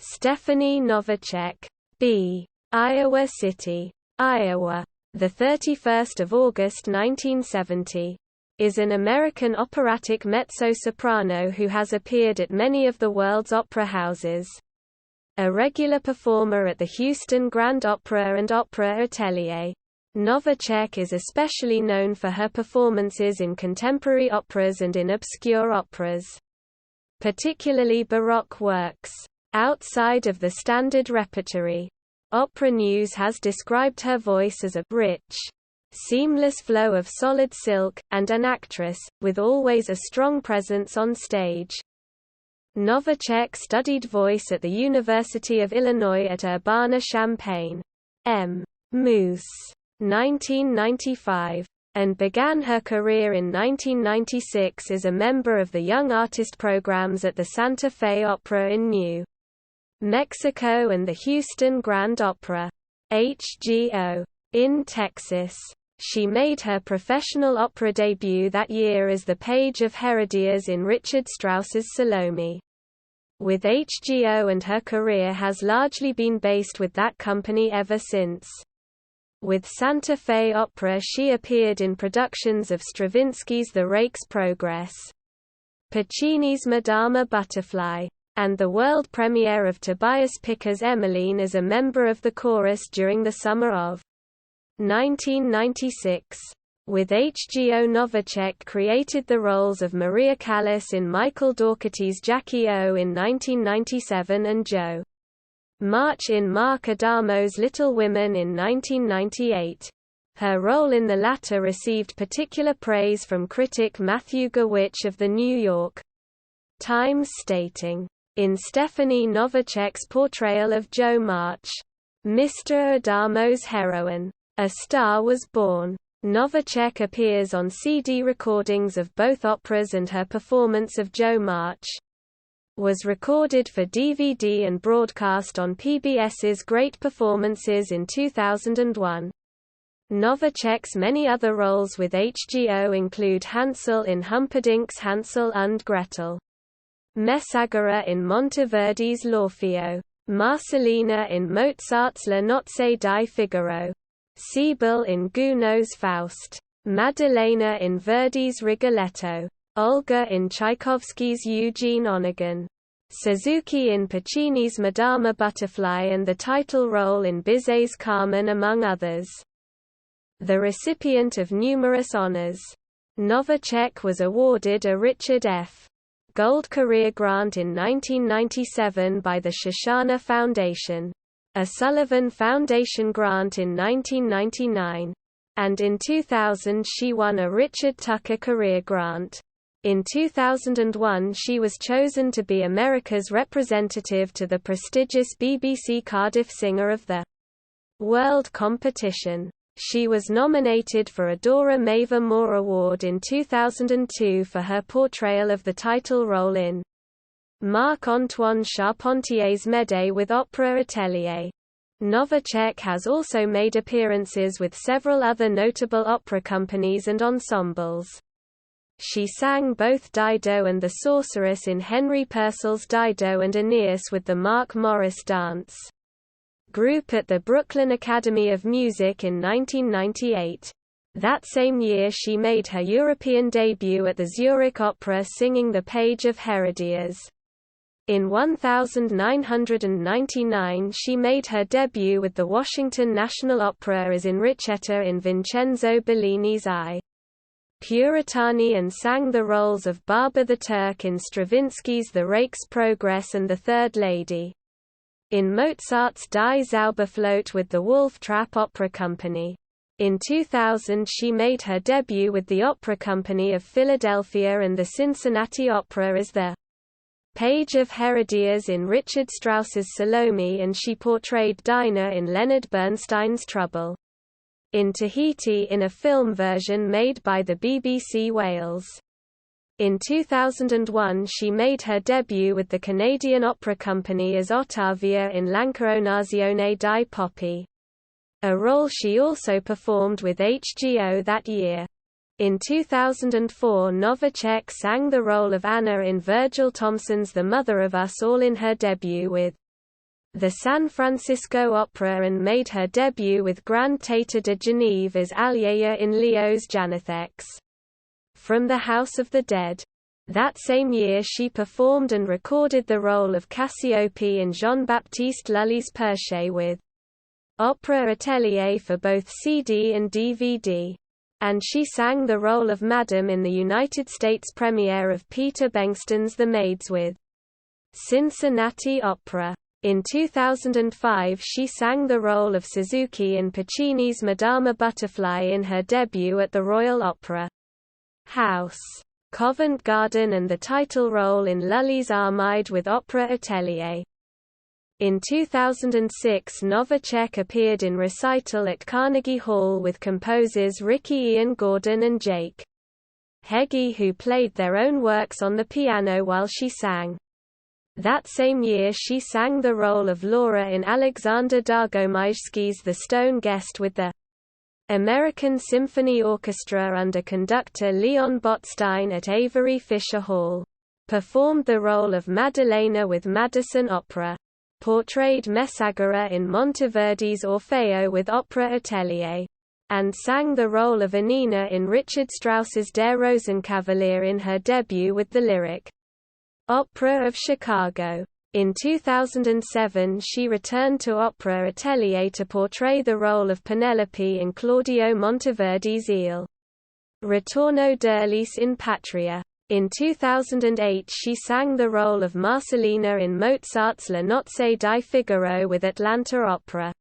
Stephanie Novacek, b. Iowa City, Iowa. 31 August 1970. Is an American operatic mezzo-soprano who has appeared at many of the world's opera houses. A regular performer at the Houston Grand Opera and Opera Atelier. Novacek is especially known for her performances in contemporary operas and in obscure operas, particularly baroque works, outside of the standard repertory. Opera News has described her voice as a rich, seamless flow of solid silk, and an actress, with always a strong presence on stage. Novacek studied voice at the University of Illinois at Urbana-Champaign, M.Mus. 1995, and began her career in 1996 as a member of the Young Artist programs at the Santa Fe Opera in New Mexico and the Houston Grand Opera, HGO, in Texas. She made her professional opera debut that year as the Page of Herodias in Richard Strauss's Salome. With HGO, and her career has largely been based with that company ever since. With Santa Fe Opera she appeared in productions of Stravinsky's The Rake's Progress, Puccini's Madama Butterfly, and the world premiere of Tobias Picker's Emmeline as a member of the chorus during the summer of 1996. With HGO, Novacek created the roles of Maria Callas in Michael Dougherty's Jackie O in 1997 and Jo March in Mark Adamo's Little Women in 1998. Her role in the latter received particular praise from critic Matthew Gowich of The New York Times, stating, "In Stephanie Novacek's portrayal of Jo March, Mr. Adamo's heroine, a star was born." Novacek appears on CD recordings of both operas, and her performance of Jo March was recorded for DVD and broadcast on PBS's Great Performances in 2001. Novacek's many other roles with HGO include Hansel in Humperdinck's Hansel und Gretel, Messaggera in Monteverdi's L'Orfeo, Marcellina in Mozart's La Nozze di Figaro, Sibyl in Gounod's Faust, Maddalena in Verdi's Rigoletto, Olga in Tchaikovsky's Eugene Onegin, Suzuki in Puccini's Madama Butterfly, and the title role in Bizet's Carmen, among others. The recipient of numerous honors, Novacek was awarded a Richard F. Gold Career Grant in 1997 by the Shoshana Foundation, a Sullivan Foundation grant in 1999, and in 2000 she won a Richard Tucker Career Grant. In 2001 she was chosen to be America's representative to the prestigious BBC Cardiff Singer of the World competition. She was nominated for a Dora Mavor Moore Award in 2002 for her portrayal of the title role in Marc-Antoine Charpentier's Médée with Opera Atelier. Novacek has also made appearances with several other notable opera companies and ensembles. She sang both Dido and the Sorceress in Henry Purcell's Dido and Aeneas with the Mark Morris Dance Group at the Brooklyn Academy of Music in 1998. That same year she made her European debut at the Zurich Opera singing the Page of Herodias. In 1999 she made her debut with the Washington National Opera as Enrichetta in Vincenzo Bellini's I Puritani, and sang the roles of Baba the Turk in Stravinsky's The Rake's Progress and the Third Lady. In Mozart's Die Zauberflöte with the Wolf Trap Opera Company. In 2000 she made her debut with the Opera Company of Philadelphia and the Cincinnati Opera as the Page of Herodias in Richard Strauss's Salome, and she portrayed Dinah in Leonard Bernstein's Trouble in Tahiti in a film version made by the BBC Wales. In 2001 she made her debut with the Canadian Opera Company as Ottavia in L'Incarnazione di Poppy, a role she also performed with HGO that year. In 2004 Novacek sang the role of Anna in Virgil Thomson's The Mother of Us All in her debut with the San Francisco Opera and made her debut with Grand Théâtre de Genève as Alyea in Leo's Janitheks. From the House of the Dead. That same year she performed and recorded the role of Cassiope in Jean-Baptiste Lully's Perche with Opera Atelier for both CD and DVD. And she sang the role of Madame in the United States premiere of Peter Bengston's The Maids with Cincinnati Opera. In 2005 she sang the role of Suzuki in Puccini's Madama Butterfly in her debut at the Royal Opera House, Covent Garden, and the title role in Lully's Armide with Opera Atelier. In 2006 Novacek appeared in recital at Carnegie Hall with composers Ricky Ian Gordon and Jake Heggie, who played their own works on the piano while she sang. That same year she sang the role of Laura in Alexander Dargomajski's The Stone Guest with the American Symphony Orchestra under conductor Leon Botstein at Avery Fisher Hall. Performed the role of Maddalena with Madison Opera. Portrayed Messaggera in Monteverdi's Orfeo with Opera Atelier. And sang the role of Anina in Richard Strauss's Der Rosenkavalier in her debut with the Lyric Opera of Chicago. In 2007 she returned to Opera Atelier to portray the role of Penelope in Claudio Monteverdi's Il Ritorno d'Urlis in Patria. In 2008 she sang the role of Marcellina in Mozart's La Nozze di Figaro with Atlanta Opera.